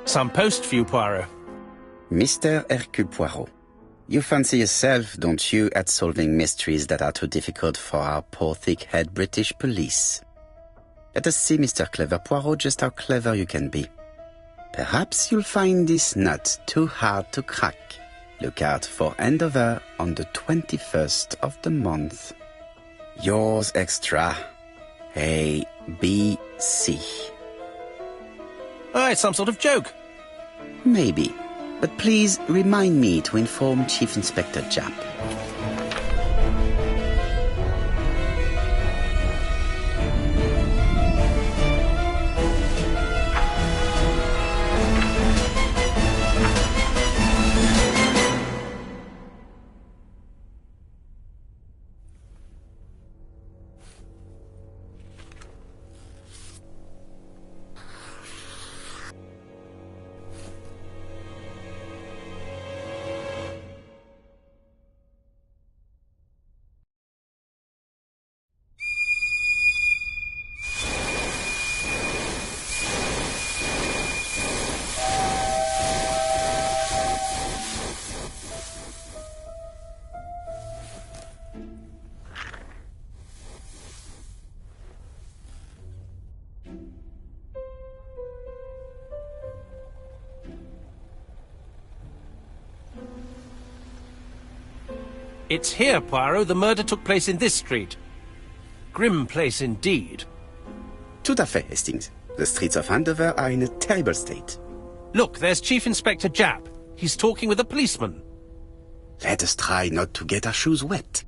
Some post for you, Poirot. Mr. Hercule Poirot, you fancy yourself, don't you, at solving mysteries that are too difficult for our poor thick-head British police. Let us see, Mr. Clever Poirot, just how clever you can be. Perhaps you'll find this nut too hard to crack. Look out for handover on the 21st of the month. Yours extra, A.B.C. Oh, it's some sort of joke. Maybe, but please remind me to inform Chief Inspector Japp. It's here, Poirot. The murder took place in this street. Grim place indeed. Tout à fait, Hastings. The streets of Andover are in a terrible state. Look, there's Chief Inspector Japp. He's talking with a policeman. Let us try not to get our shoes wet.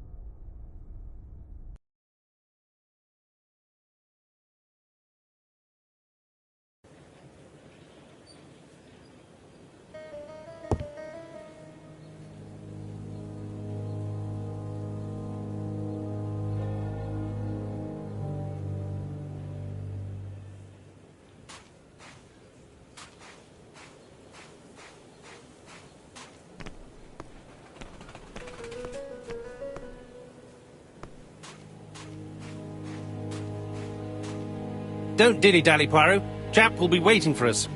Don't dilly-dally, Poirot. Japp will be waiting for us.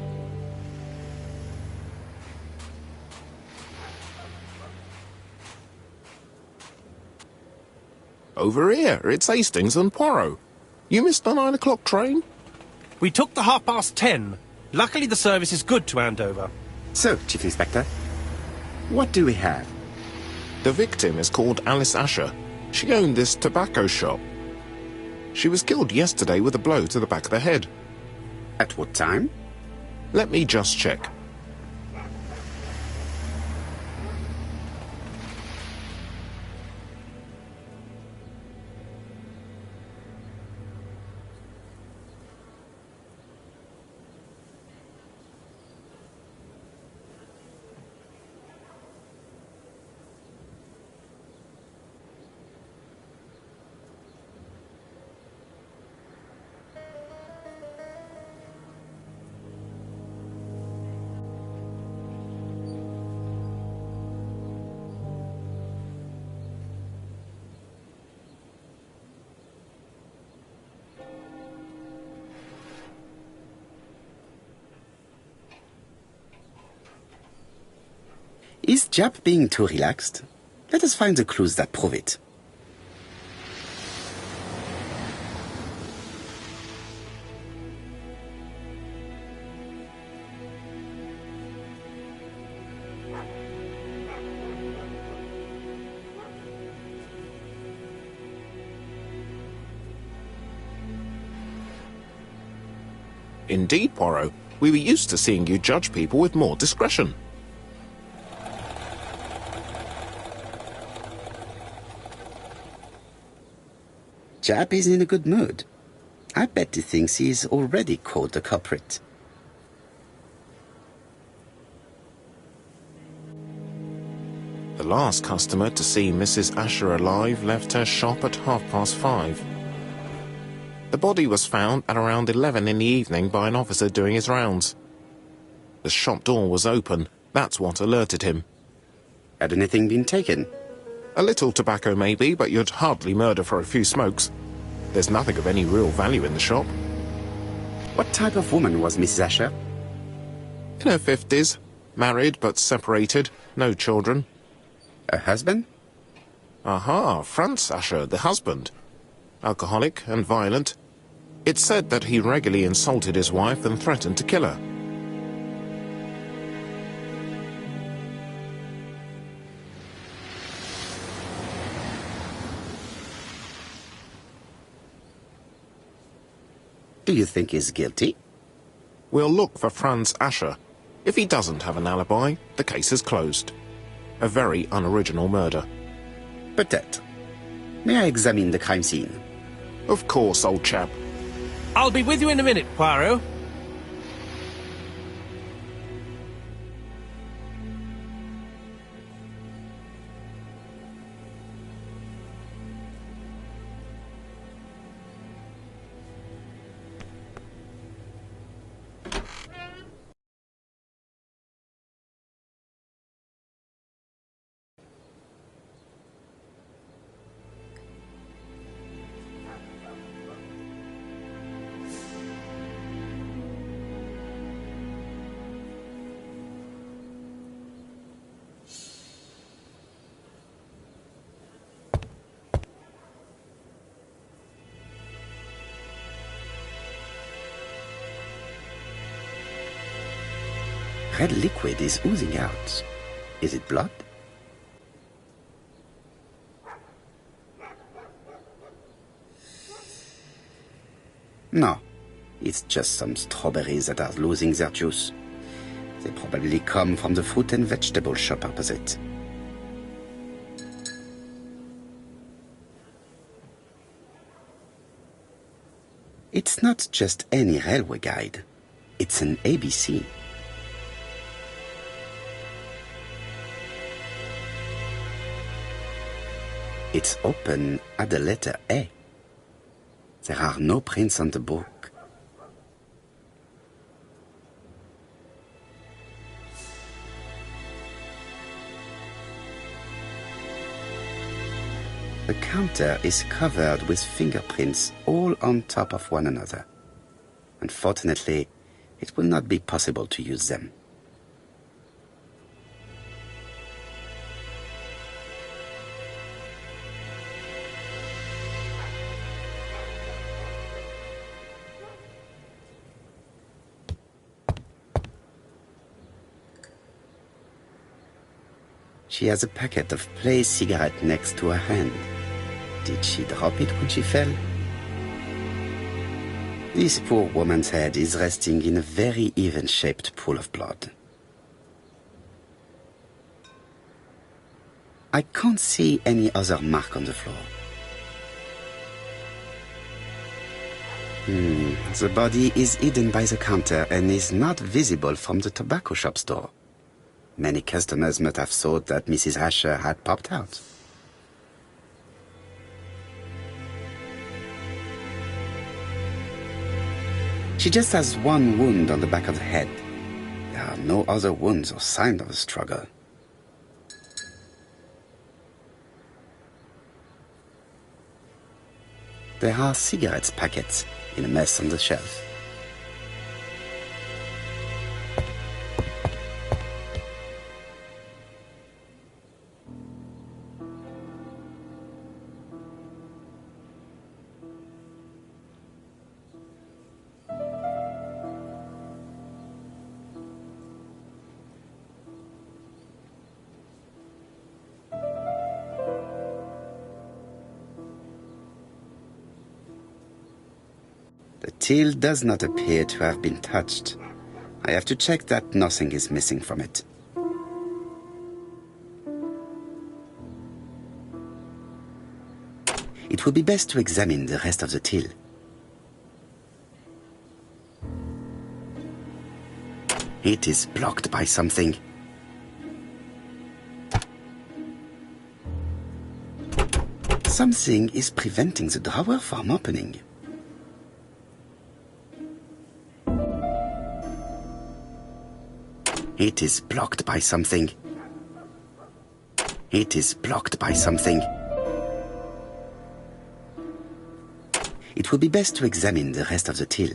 Over here, it's Hastings and Poirot. You missed the 9 o'clock train? We took the 10:30. Luckily the service is good to Andover. So, Chief Inspector, what do we have? The victim is called Alice Asher. She owned this tobacco shop. She was killed yesterday with a blow to the back of the head. At what time? Let me just check. Is Japp being too relaxed? Let us find the clues that prove it. Indeed, Poirot. We were used to seeing you judge people with more discretion. Japp is in a good mood. I bet he thinks he's already caught the culprit. The last customer to see Mrs. Asher alive left her shop at 5:30. The body was found at around 11 in the evening by an officer doing his rounds. The shop door was open. That's what alerted him. Had anything been taken? A little tobacco maybe, but you'd hardly murder for a few smokes. There's nothing of any real value in the shop. What type of woman was Mrs. Asher? In her 50s, married but separated, no children. Her husband? Aha, Franz Asher, the husband. Alcoholic and violent. It's said that he regularly insulted his wife and threatened to kill her. Do you think he's guilty? We'll look for Franz Asher. If he doesn't have an alibi, the case is closed. A very unoriginal murder. Peut-être. May I examine the crime scene? Of course, old chap. I'll be with you in a minute, Poirot. Red liquid is oozing out. Is it blood? No. It's just some strawberries that are losing their juice. They probably come from the fruit and vegetable shop opposite. It's not just any railway guide. It's an ABC. It's open at the letter A. There are no prints on the book. The counter is covered with fingerprints all on top of one another. Unfortunately, it will not be possible to use them. She has a packet of Play cigarette next to her hand. Did she drop it when she fell? This poor woman's head is resting in a very even-shaped pool of blood. I can't see any other mark on the floor. The body is hidden by the counter and is not visible from the tobacco shop's door. Many customers must have thought that Mrs. Asher had popped out. She just has one wound on the back of the head. There are no other wounds or signs of a struggle. There are cigarette packets in a mess on the shelf. The till does not appear to have been touched. I have to check that nothing is missing from it. It would be best to examine the rest of the till. It is blocked by something. Something is preventing the drawer from opening. It is blocked by something. It is blocked by something. It would be best to examine the rest of the till.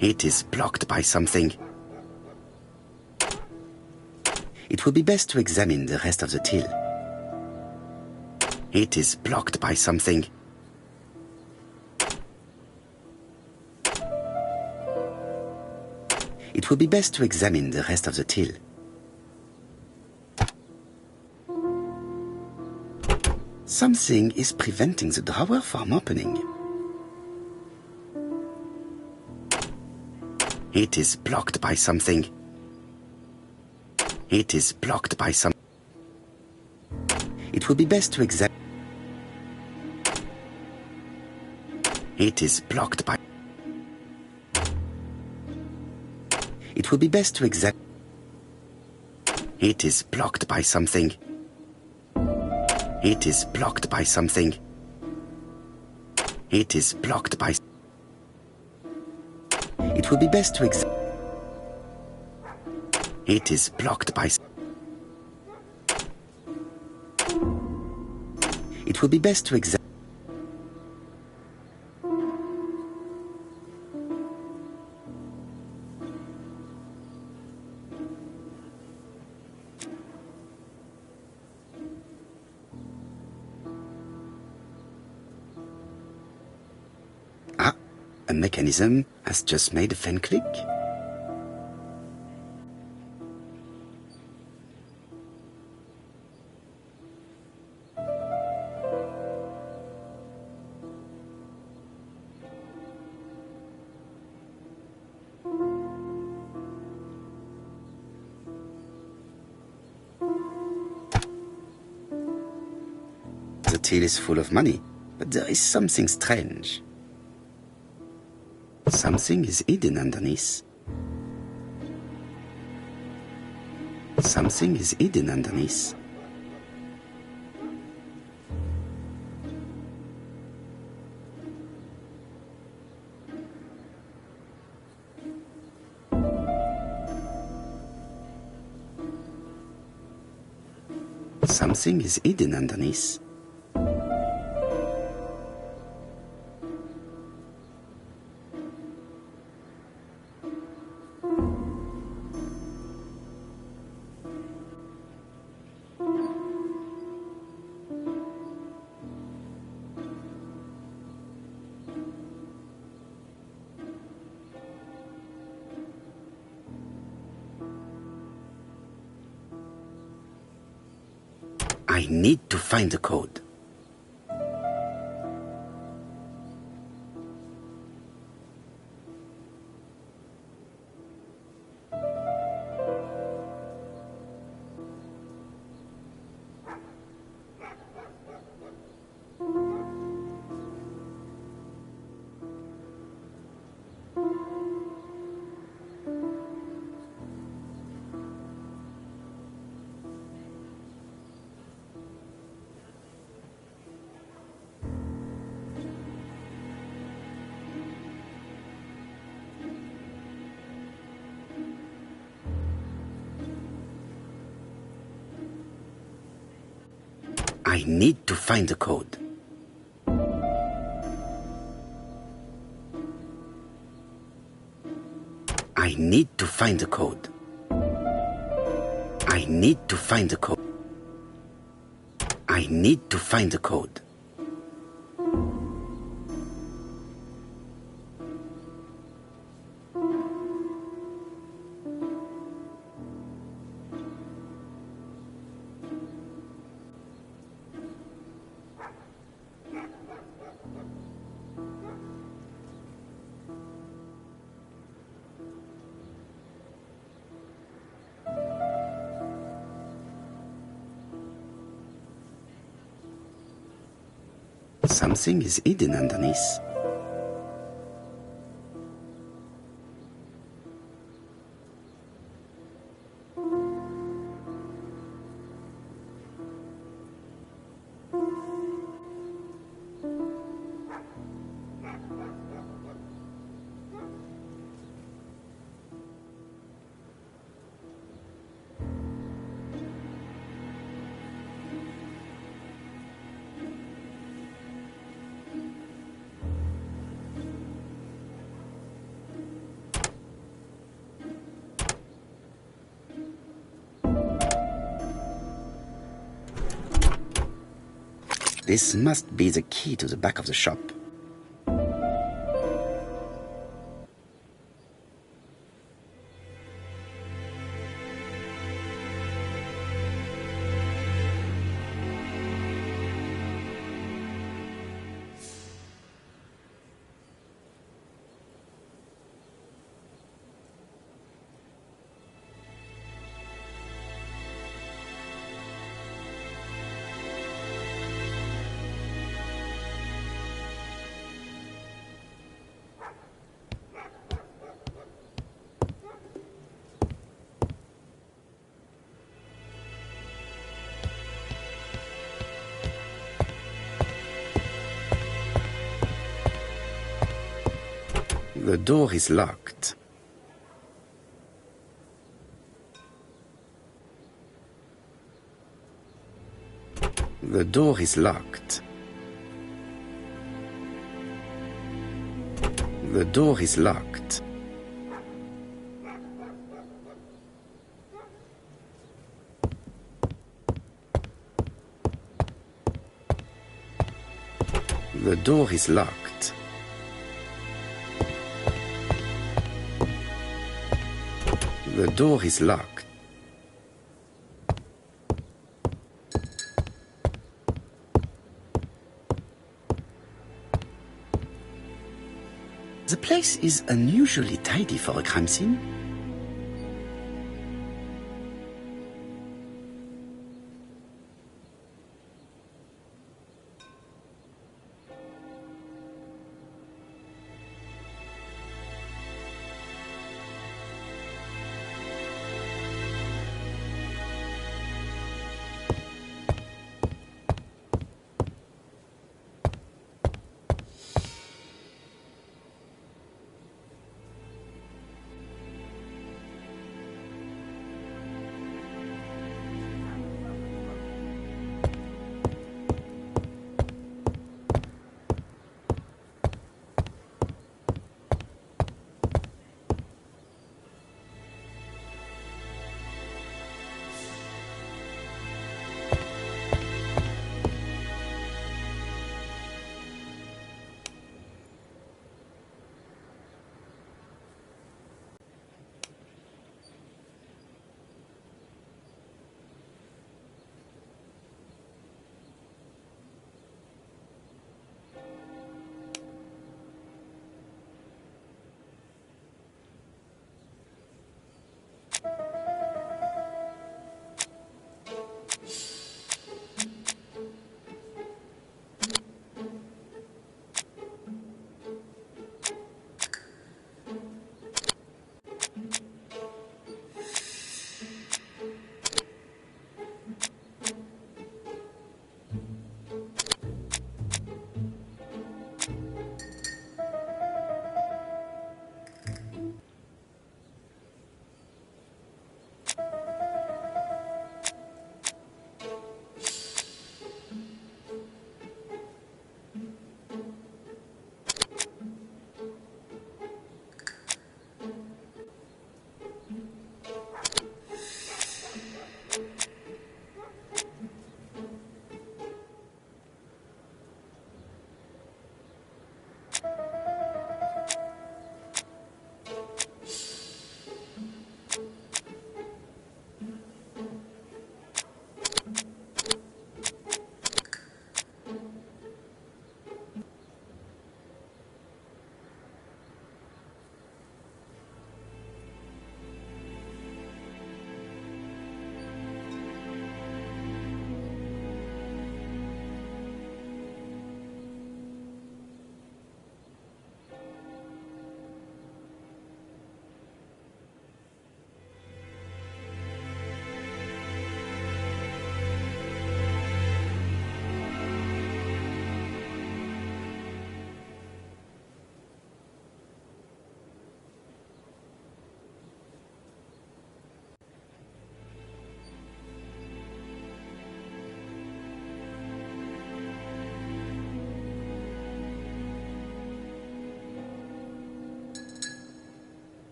It is blocked by something. It would be best to examine the rest of the till. It is blocked by something. It would be best to examine the rest of the till. Something is preventing the drawer from opening. It is blocked by something. It is blocked by some. It would be best to examine. It is blocked by. It would be best to examine. It is blocked by something. It is blocked by something. It is blocked by. It would be best to examine. It is blocked by. It would be best to examine. Ah, a mechanism has just made a fan click. The till is full of money, but there is something strange. Something is hidden underneath. Something is hidden underneath. Something is hidden underneath. I need to find the code. I need to find the code. I need to find the code. I need to find the code. I need to find the code. Something is hidden underneath. This must be the key to the back of the shop. The door is locked. The door is locked. The door is locked. The door is locked. The door is locked. The place is unusually tidy for a crime scene.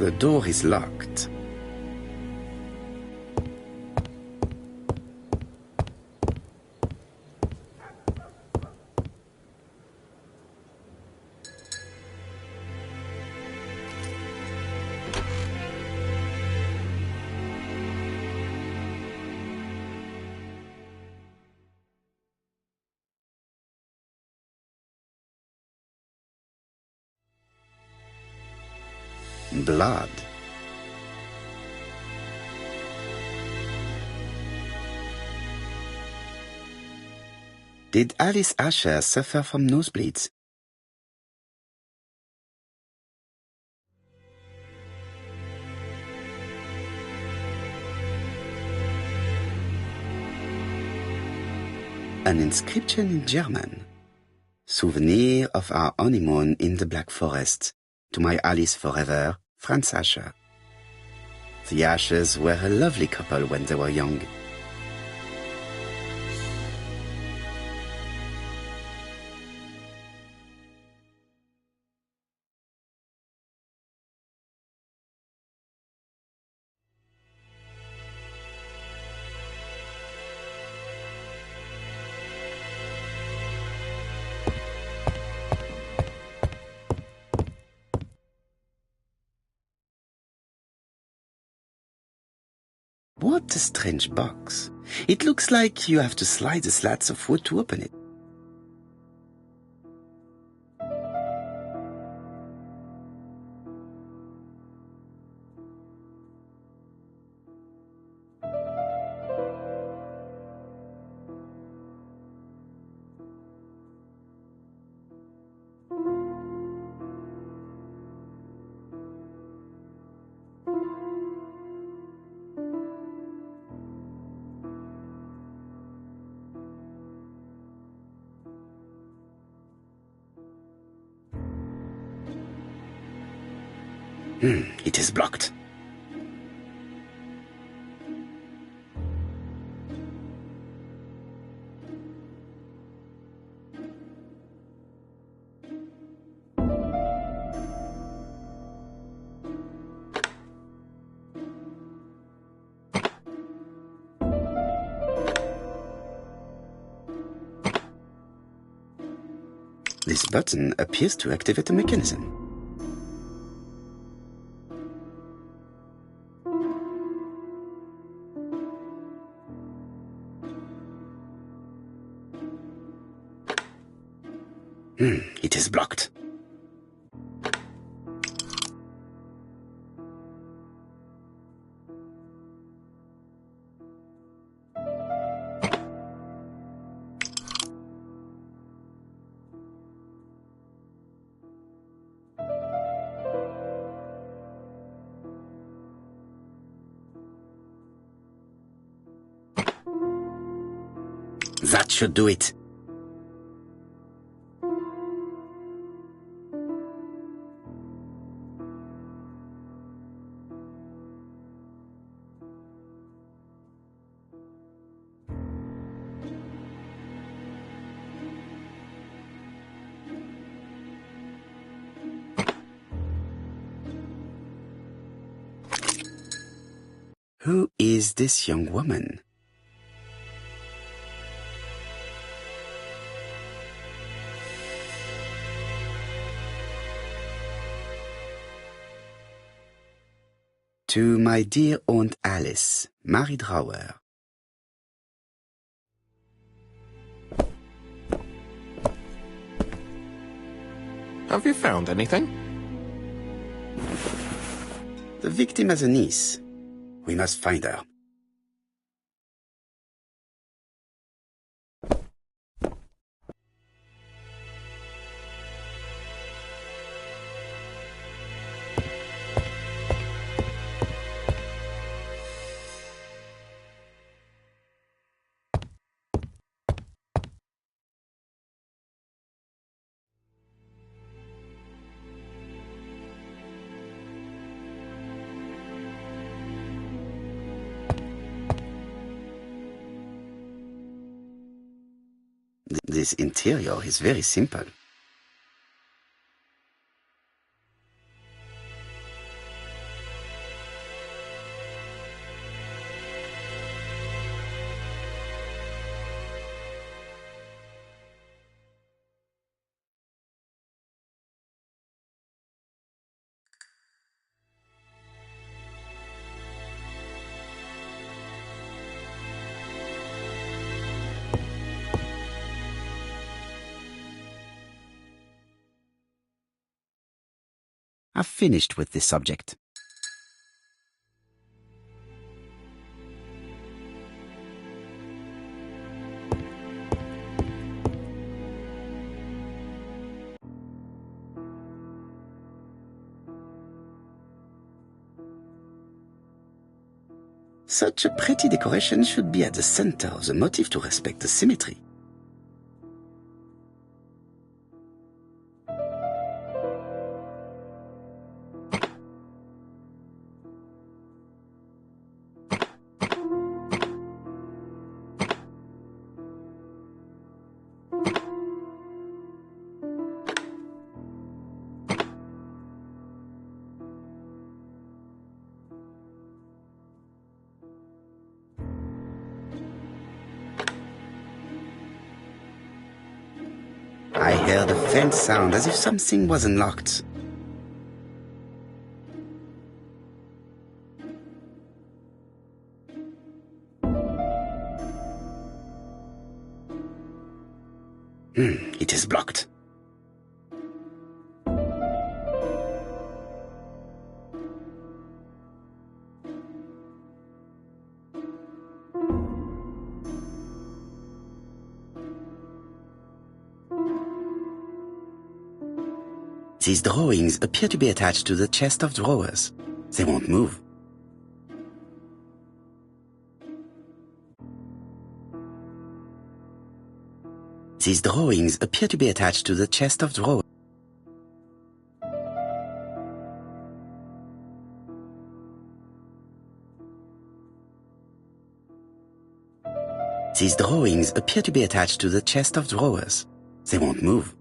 The door is locked. Blood. Did Alice Asher suffer from nosebleeds? An inscription in German. Souvenir of our honeymoon in the Black Forest. To my Alice forever, Franz Asher. The Ashers were a lovely couple when they were young. What a strange box. It looks like you have to slide the slats of wood to open it. It is blocked. This button appears to activate a mechanism. It is blocked. That should do it. Who is this young woman? To my dear Aunt Alice, Mary Drower. Have you found anything? The victim has a niece. We must find her. This interior is very simple. have finished with this subject. Such a pretty decoration should be at the center of the motif to respect the symmetry. I heard a faint sound as if something was unlocked. It is blocked. These drawings appear to be attached to the chest of drawers. They won't move. These drawings appear to be attached to the chest of drawers. These drawings appear to be attached to the chest of drawers. They won't move.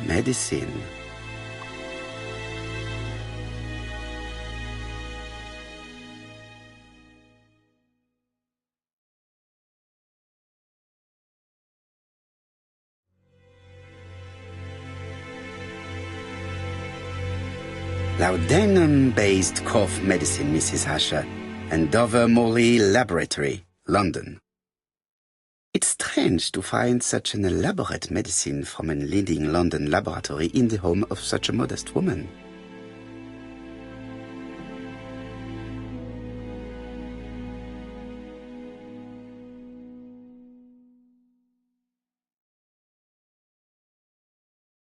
Medicine. Laudanum-based cough medicine, Mrs. Asher, and Dover Morley Laboratory, London. It's strange to find such an elaborate medicine from a leading London laboratory in the home of such a modest woman.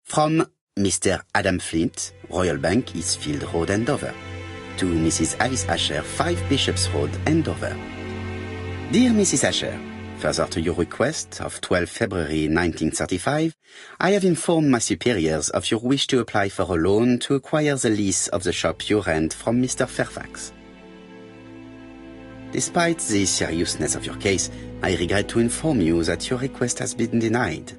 From Mr. Adam Flint, Royal Bank, Eastfield Road, Andover, to Mrs. Alice Asher, 5 Bishops Road, Andover. Dear Mrs. Asher, further to your request of 12 February 1935, I have informed my superiors of your wish to apply for a loan to acquire the lease of the shop you rent from Mr. Fairfax. Despite the seriousness of your case, I regret to inform you that your request has been denied.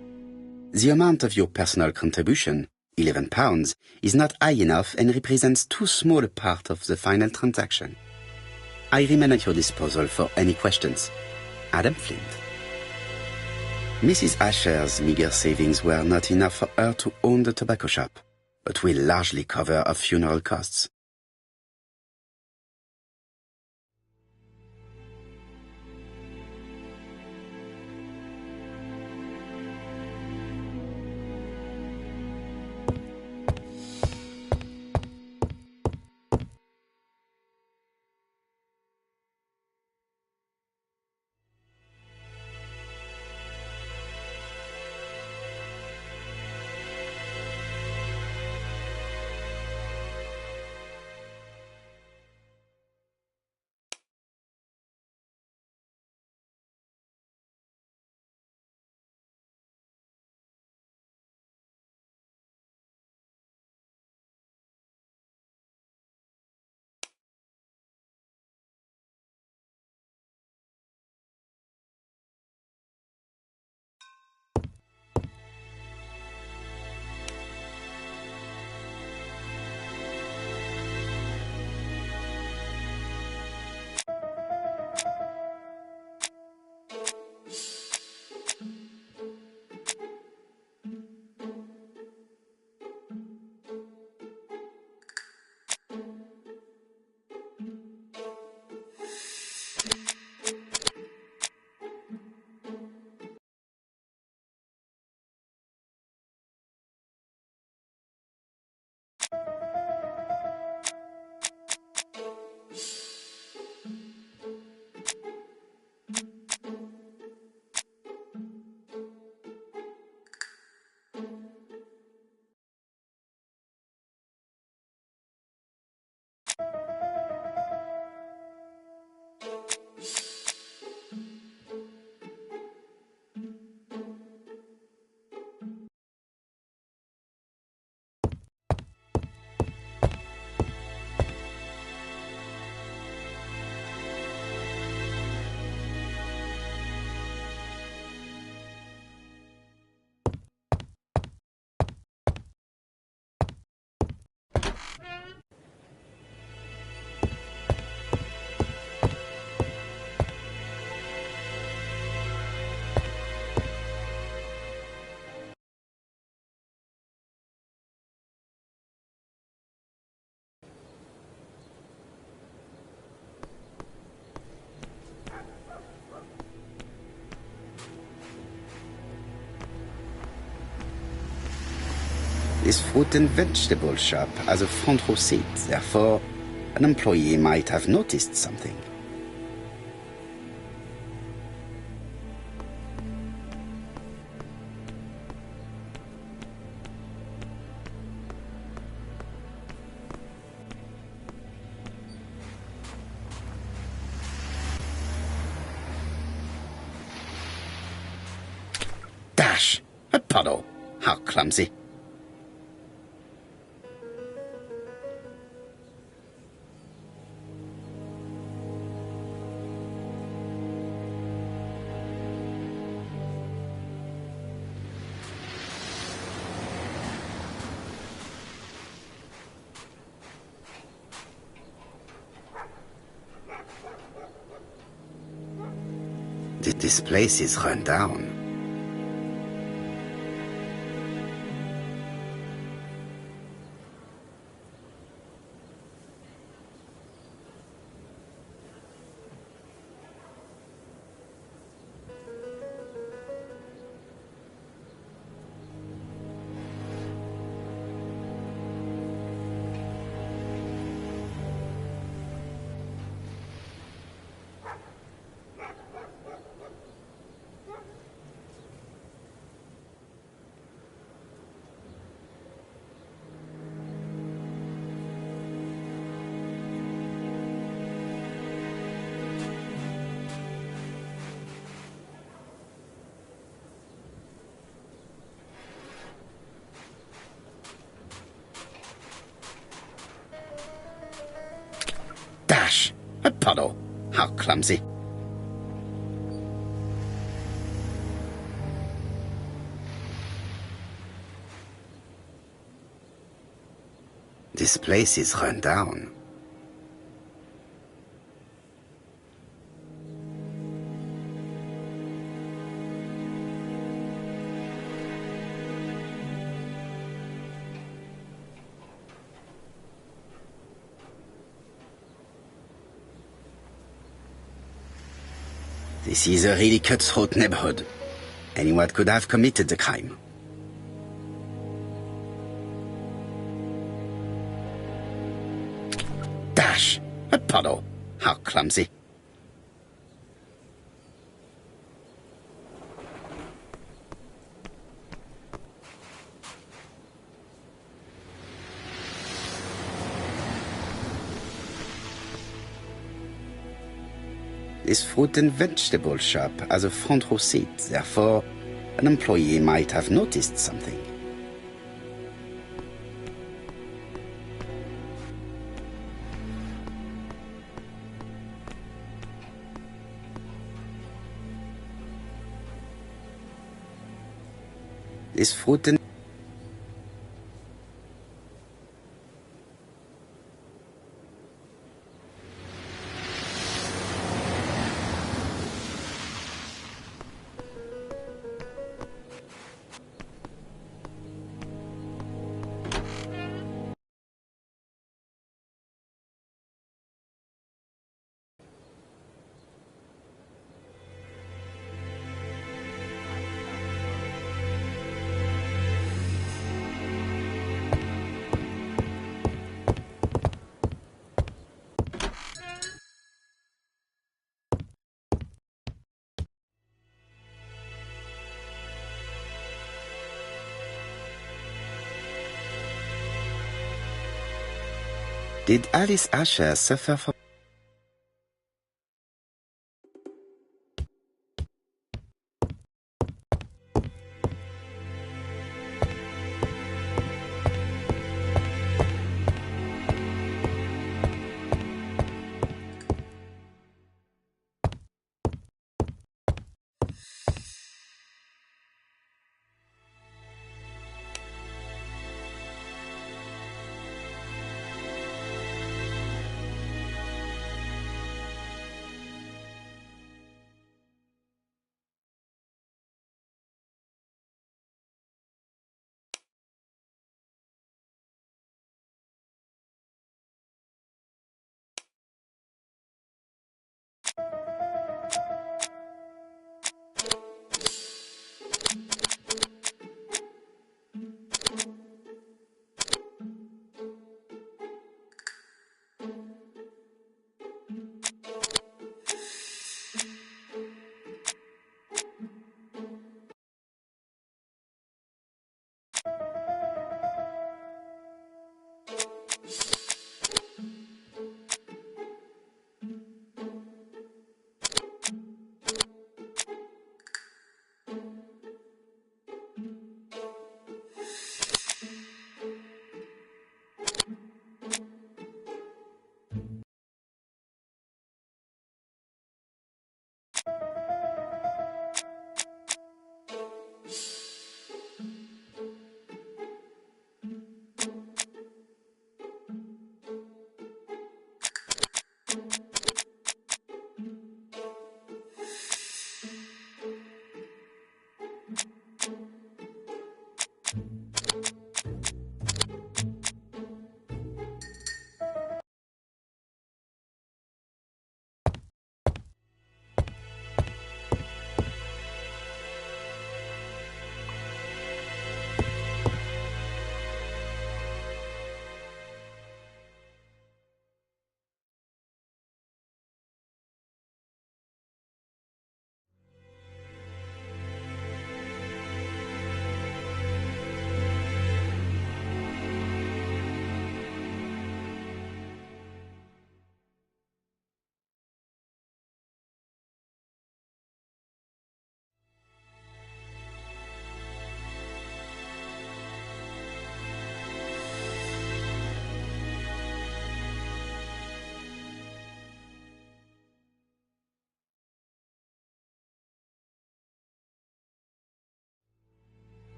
The amount of your personal contribution, £11 is not high enough and represents too small a part of the final transaction. I remain at your disposal for any questions. Adam Flint. Mrs. Asher's meager savings were not enough for her to own the tobacco shop, but will largely cover her funeral costs. This fruit and vegetable shop has a front row seat, therefore an employee might have noticed something. Dash! A puddle! How clumsy! This place is run down. Dash! A puddle! How clumsy! This place is run down. This is a really cutthroat neighborhood. Anyone could have committed the crime. Dash! A puddle! How clumsy. This fruit and vegetable shop has a front row seat, therefore, an employee might have noticed something. This fruit and Did Alice Asher suffer from...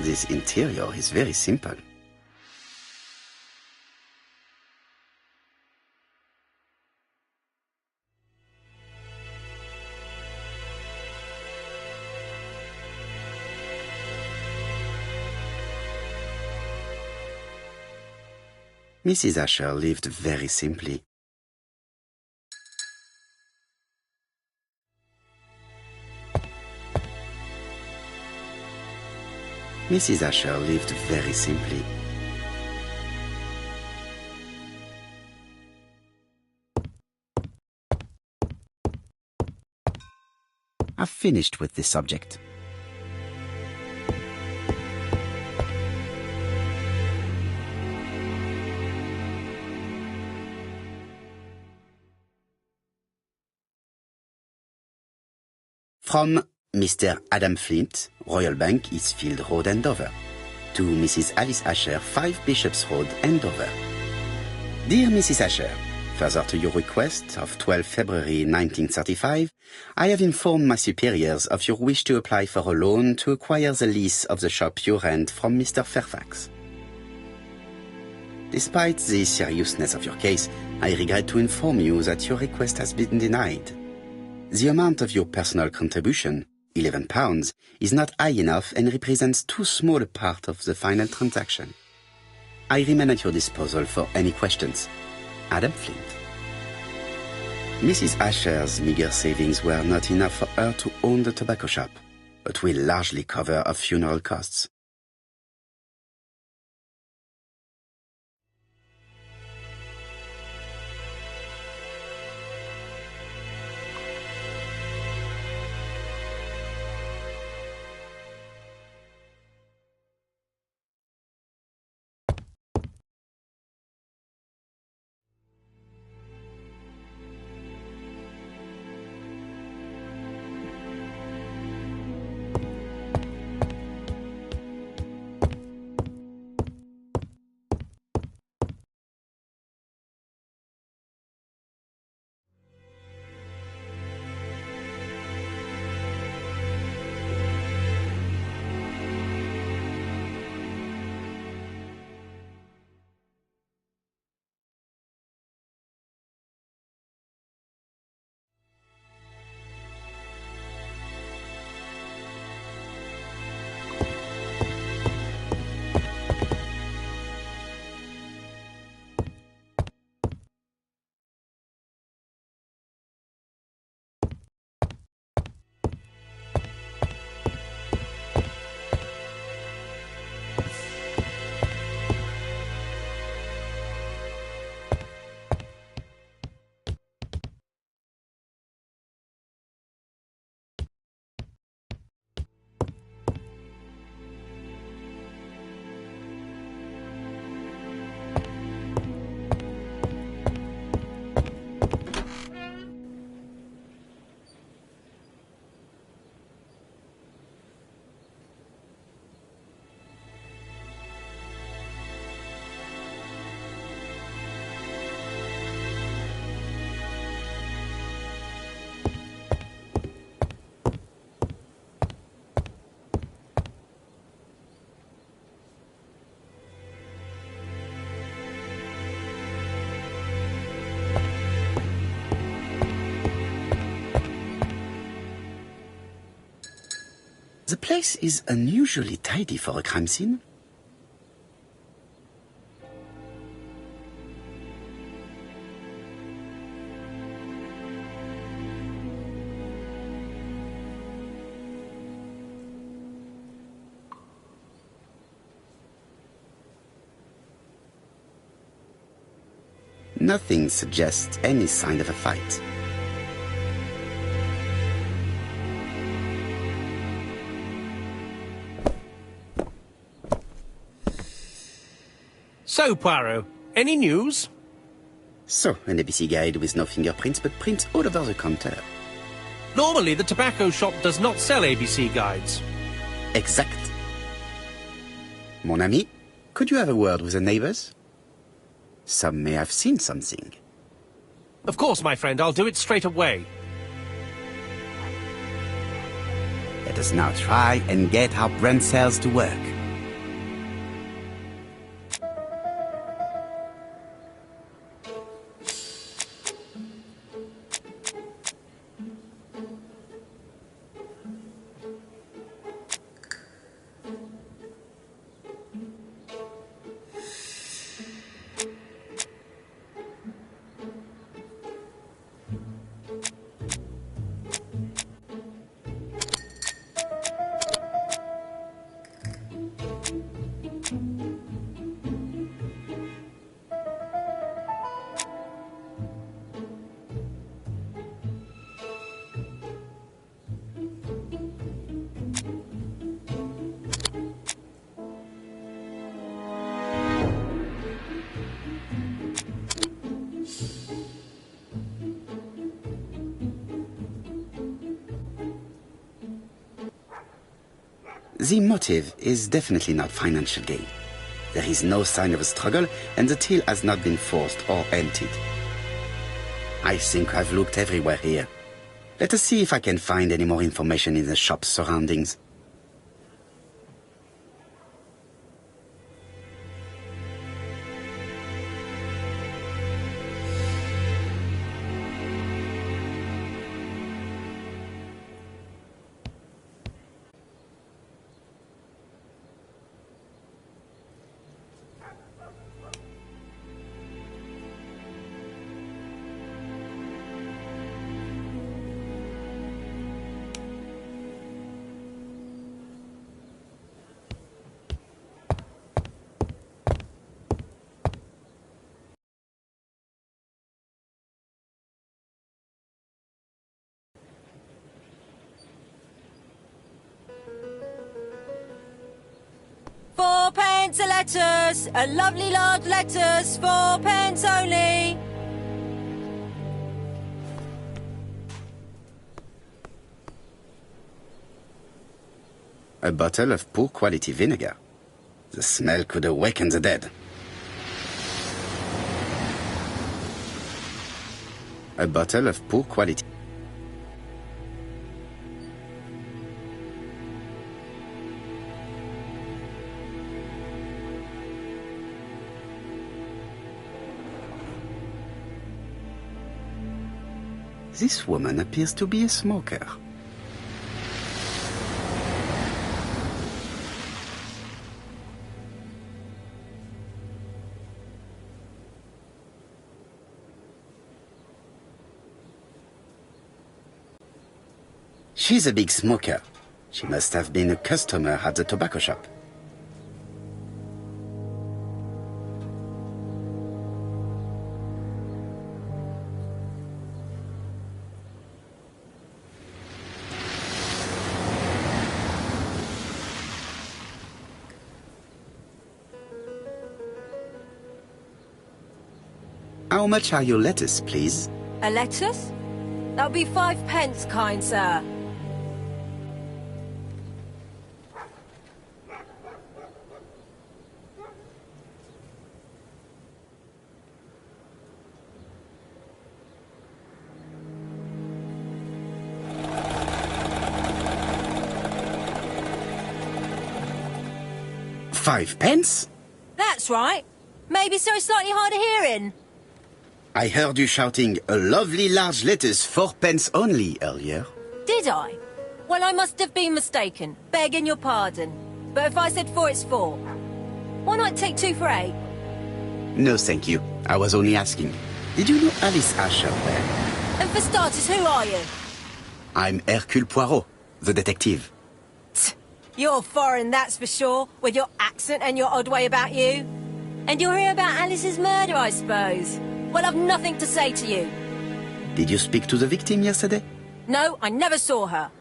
this interior is very simple. Mrs. Asher lived very simply. Mrs. Asher lived very simply. I've finished with this subject. From Mr. Adam Flint, Royal Bank, Eastfield Road, Andover, to Mrs. Alice Asher, 5 Bishops Road, Andover. Dear Mrs. Asher, further to your request of 12 February 1935, I have informed my superiors of your wish to apply for a loan to acquire the lease of the shop you rent from Mr. Fairfax. Despite the seriousness of your case, I regret to inform you that your request has been denied. The amount of your personal contribution, £11, is not high enough and represents too small a part of the final transaction. I remain at your disposal for any questions. Adam Flint. Mrs. Asher's meager savings were not enough for her to own the tobacco shop, but will largely cover her funeral costs. The place is unusually tidy for a crime scene. Nothing suggests any sign of a fight. So, Poirot, any news? So, an ABC guide with no fingerprints, but prints all over the counter. Normally, the tobacco shop does not sell ABC guides. Exact. Mon ami, could you have a word with the neighbors? Some may have seen something. Of course, my friend, I'll do it straight away. Let us now try and get our brain cells to work. The motive is definitely not financial gain. There is no sign of a struggle, and the till has not been forced or emptied. I think I've looked everywhere here. Let us see if I can find any more information in the shop's surroundings. £4 a lettuce, a lovely large lettuce, 4 pence only. A bottle of poor quality vinegar. The smell could awaken the dead. A bottle of poor quality. This woman appears to be a smoker. She's a big smoker. She must have been a customer at the tobacco shop. How much are your lettuce, please? A lettuce? That'll be 5 pence, kind sir. £5? That's right. Maybe so it's slightly hard of hearing. I heard you shouting, "A lovely large lettuce, 4 pence only," earlier. Did I? Well, I must have been mistaken. Begging your pardon. But if I said 4, it's 4. Why not take 2 for 8? No, thank you. I was only asking. Did you know Alice Asher well? And for starters, who are you? I'm Hercule Poirot, the detective. You're foreign, that's for sure, with your accent and your odd way about you. And you'll hear about Alice's murder, I suppose. Well, I've nothing to say to you. Did you speak to the victim yesterday? No, I never saw her.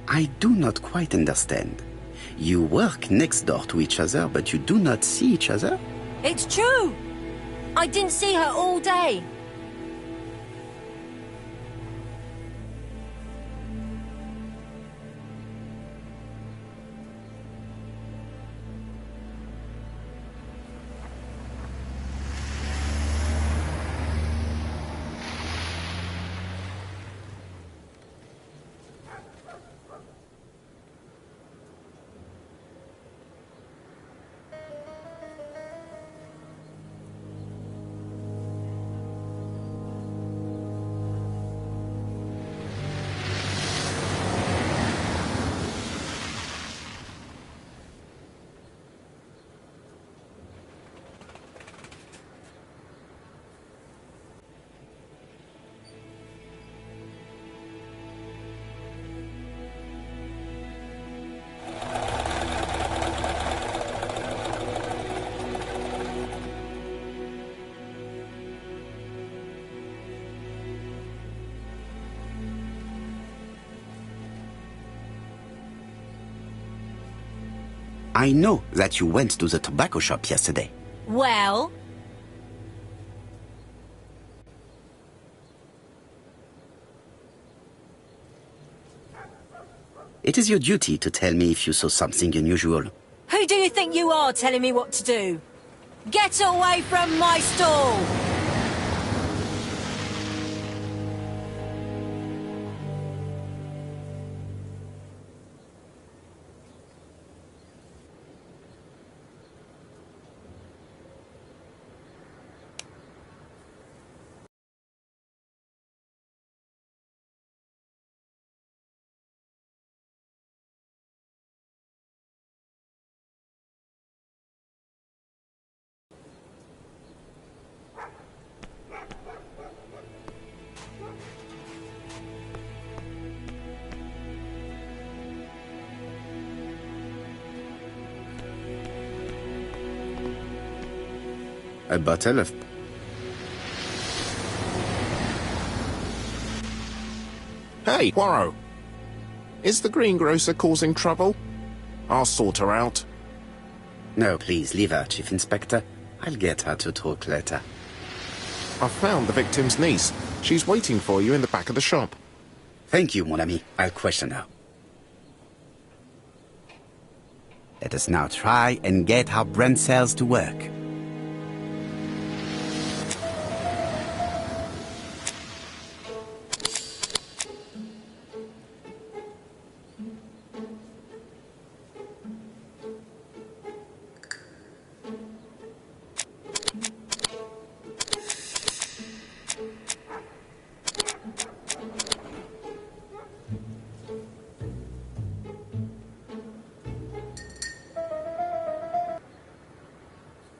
I do not quite understand. You work next door to each other, but you do not see each other? It's true. I didn't see her all day. I know that you went to the tobacco shop yesterday. Well? It is your duty to tell me if you saw something unusual. Who do you think you are telling me what to do? Get away from my stall! A bottle of... Hey, Poirot! Is the greengrocer causing trouble? I'll sort her out. No, please, leave her, Chief Inspector. I'll get her to talk later. I've found the victim's niece. She's waiting for you in the back of the shop. Thank you, mon ami. I'll question her. Let us now try and get our brain cells to work.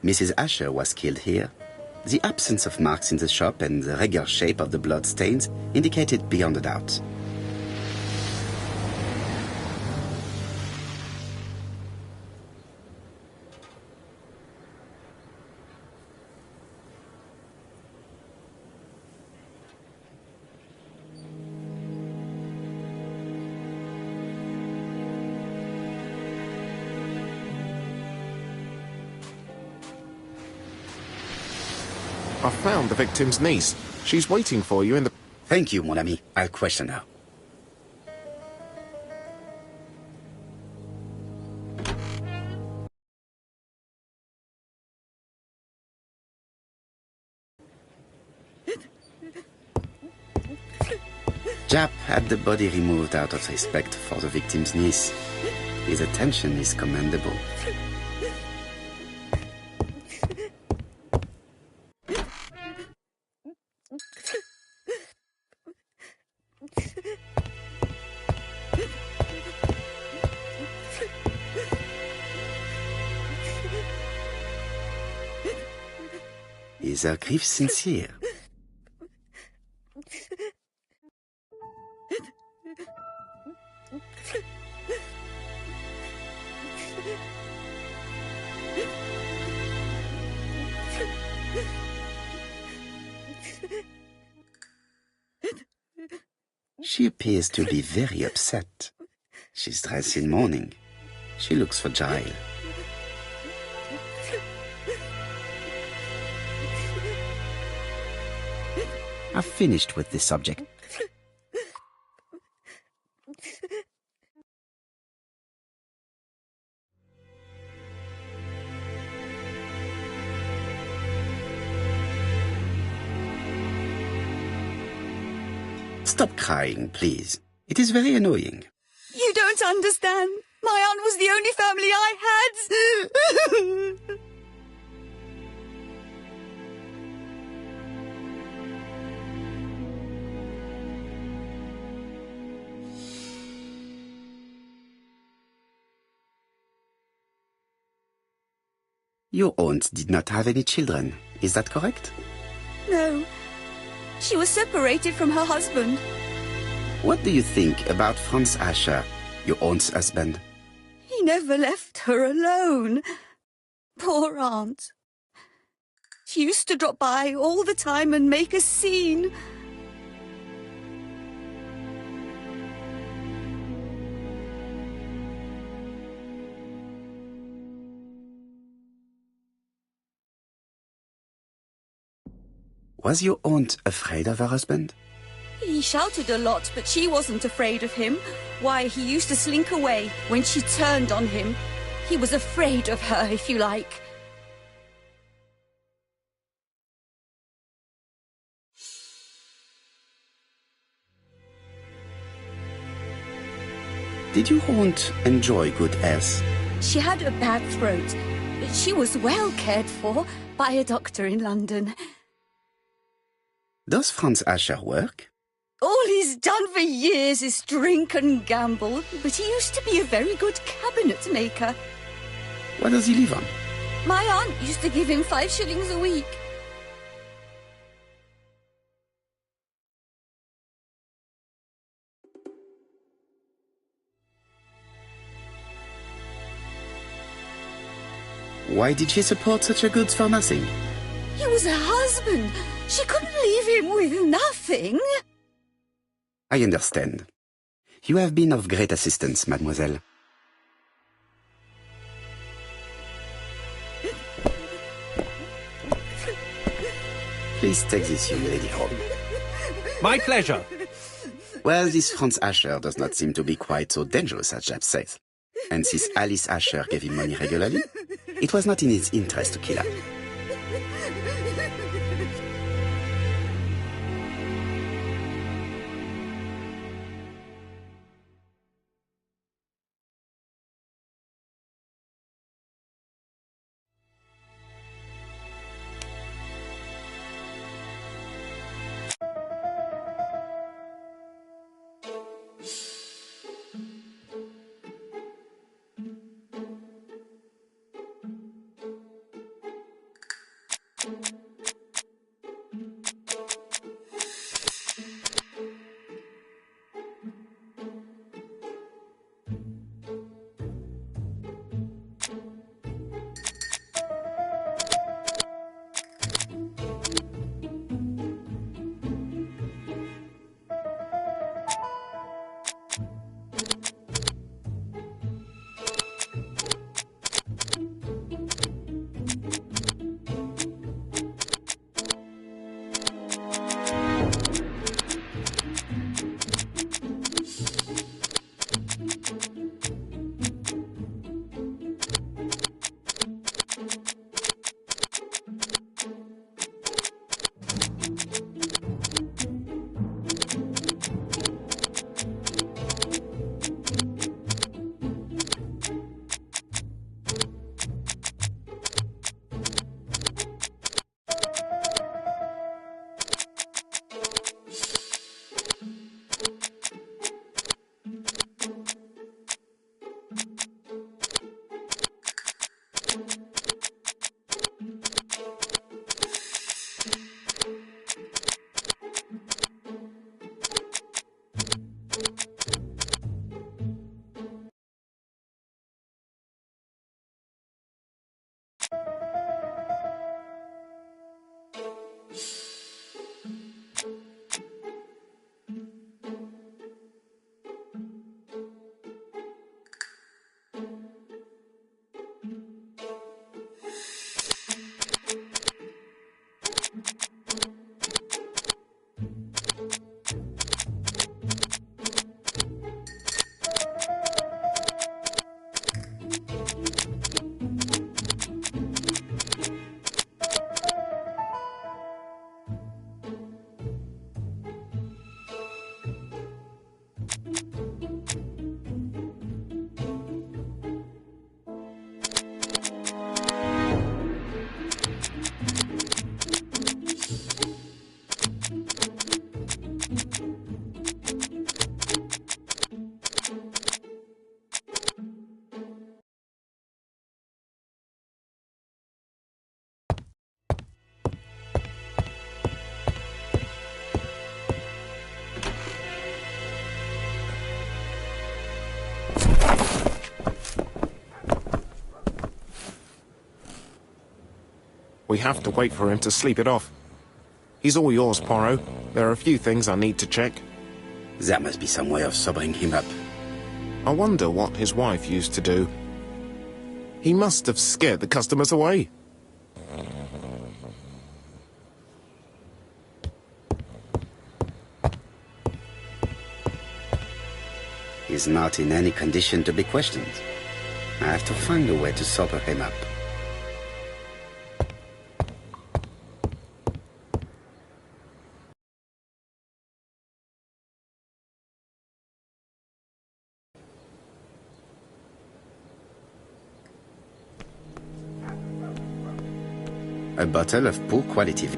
Mrs. Asher was killed here. The absence of marks in the shop and the regular shape of the blood stains indicated beyond a doubt. I've found the victim's niece. She's waiting for you in the... Thank you, mon ami. I'll question her. Jap had the body removed out of respect for the victim's niece. His attention is commendable. Is her grief sincere? She appears to be very upset. She's dressed in mourning. She looks fragile. I've finished with this subject. Stop crying, please. It is very annoying. You don't understand. My aunt was the only family I had. Your aunt did not have any children, is that correct? No. She was separated from her husband. What do you think about Franz Asher, your aunt's husband? He never left her alone. Poor aunt. She used to drop by all the time and make a scene. Was your aunt afraid of her husband? He shouted a lot, but she wasn't afraid of him. Why, he used to slink away when she turned on him. He was afraid of her, if you like. Did your aunt enjoy good health? She had a bad throat, but she was well cared for by a doctor in London. Does Franz Asher work? All he's done for years is drink and gamble, but he used to be a very good cabinet maker. What does he live on? My aunt used to give him 5 shillings a week. Why did she support such a goods for nothing? He was her husband. She couldn't leave him with nothing. I understand. You have been of great assistance, mademoiselle. Please take this young lady home. My pleasure. Well, this Franz Asher does not seem to be quite so dangerous as Jab says. And since Alice Asher gave him money regularly, it was not in his interest to kill her. We have to wait for him to sleep it off. He's all yours, Poirot. There are a few things I need to check. There must be some way of sobering him up. I wonder what his wife used to do. He must have scared the customers away. is not in any condition to be questioned. I have to find a way to sober him up. A bottle of poor quality.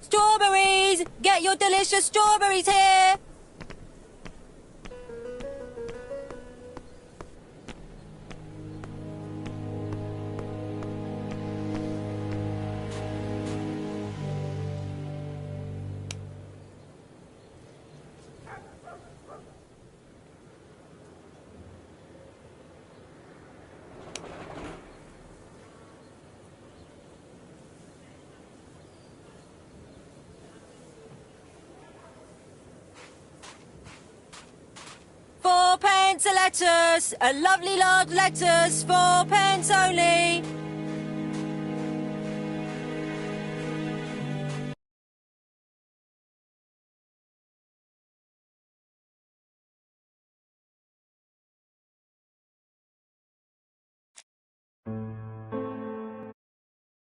Strawberries! Get your delicious strawberries here! Fourpence a lettuce, a lovely large lettuce, 4 pence.